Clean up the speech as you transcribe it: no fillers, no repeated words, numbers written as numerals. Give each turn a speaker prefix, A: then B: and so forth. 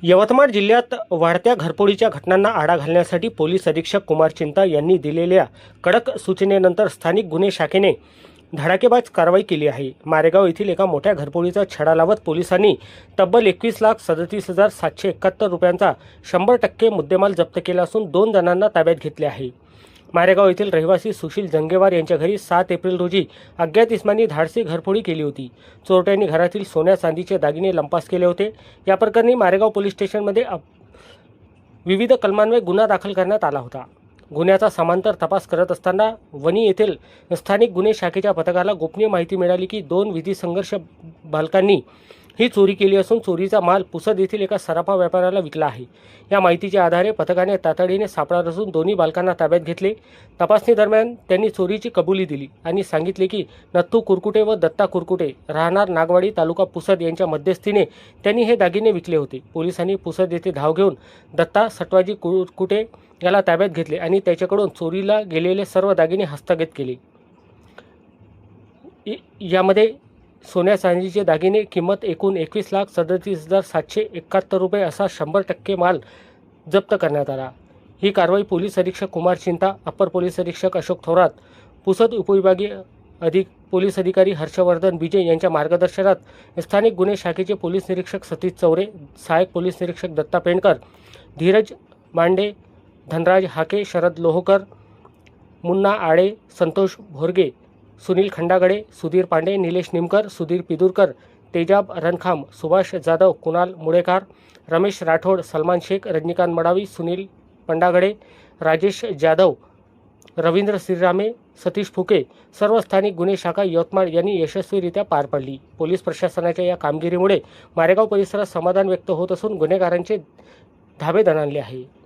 A: यवतमाळ जिल्ह्यात वाढत्या घरफोडीच्या घटनांना आळा घालण्यासाठी पोलीस अधीक्षक कुमार चिंता यांनी दिलेल्या कडक सूचनेनंतर स्थानिक गुन्हे शाखेने धडाकेबाज कारवाई केली आहे। मारेगाव येथील एका मोठ्या घरफोडीचा छडा लावत पोलिसांनी तब्बल 21,37,771 रुपयांचा 100% मुद्देमाल जप्त केला असून 2 जणांना ताब्यात घेतले आहे। मारेगाव येथील रहिवासी सुशील जंगेवार यांच्या घरी 7 एप्रिल रोजी अज्ञात इसमांनी धाडसी घरफोडी केली होती। चोरट्यांनी घरातील सोन्या चांदीचे दागिने लंपास केले होते। या प्रकरणी मारेगाव पोलीस स्टेशनमध्ये विविध कलमांवर गुन्हा दाखल करण्यात आला होता। गुन्ह्याचा समांतर तपास करत असताना वणी येथील स्थानिक गुन्हे शाखेच्या पथकाला गोपनीय माहिती मिळाली की 2 विधी संघर्ष बालकांनी ही चोरी केली असून चोरीचा माल पुसद येथील एका सराफा व्यापाऱ्याला विकला आहे। या माहितीच्या आधारे पथकाने तातडीने सापळा रचून दोन्ही बालकांना ताब्यात घेतले। तपासणी दरम्यान त्यांनी चोरीची कबुली दिली आणि सांगितले की नत्थू कुरकुटे व दत्ता कुरकुटे राहणार नागवाडी तालुका पुसद यांच्या मध्यस्थीने त्यांनी हे दागिने विकले होते। पोलिसांनी पुसद येथे धाव घेऊन दत्ता सटवाजी कुरकुटे याला ताब्यात घेतले आणि त्याच्याकडून चोरीला गेलेले सर्व दागिने हस्तगत केले। यामध्ये सोन्या चांदीचे दागिने किंमत एकूण 21,37,771 रुपये असा 100% माल जप्त करण्यात आला। ही कारवाई पोलीस अधीक्षक कुमार चिंता, अप्पर पोलीस अधीक्षक अशोक थोरात, पुसद उपविभागीय पोलीस अधिकारी हर्षवर्धन विजय यांच्या मार्गदर्शनात स्थानिक गुन्हे शाखेचे पोलीस निरीक्षक सतीश चौरे, सहाय्यक पोलीस निरीक्षक दत्ता पेंडकर, धीरज मांडे, धनराज हाके, शरद लोहकर, मुन्ना आडे, संतोष भोरगे, सुनील खंडागडे, सुधीर पांडे, निलेश निमकर, सुधीर पिदुरकर, तेजाब रणखाम, सुभाष जाधव, कुणाल मुडेकार, रमेश राठोड, सलमान शेख, रजनीकांत मडावी, सुनील पंडागडे, राजेश जाधव, रवींद्र श्रीरामे, सतीश फुके सर्व स्थानिक गुन्हे शाखा यवतमाळ यांनी यशस्वीरित्या पार पाडली। पोलीस प्रशासनाच्या या कामगिरीमुळे मारेगाव परिसरात समाधान व्यक्त होत असून गुन्हेगारांचे धाबे दणाणले आहे।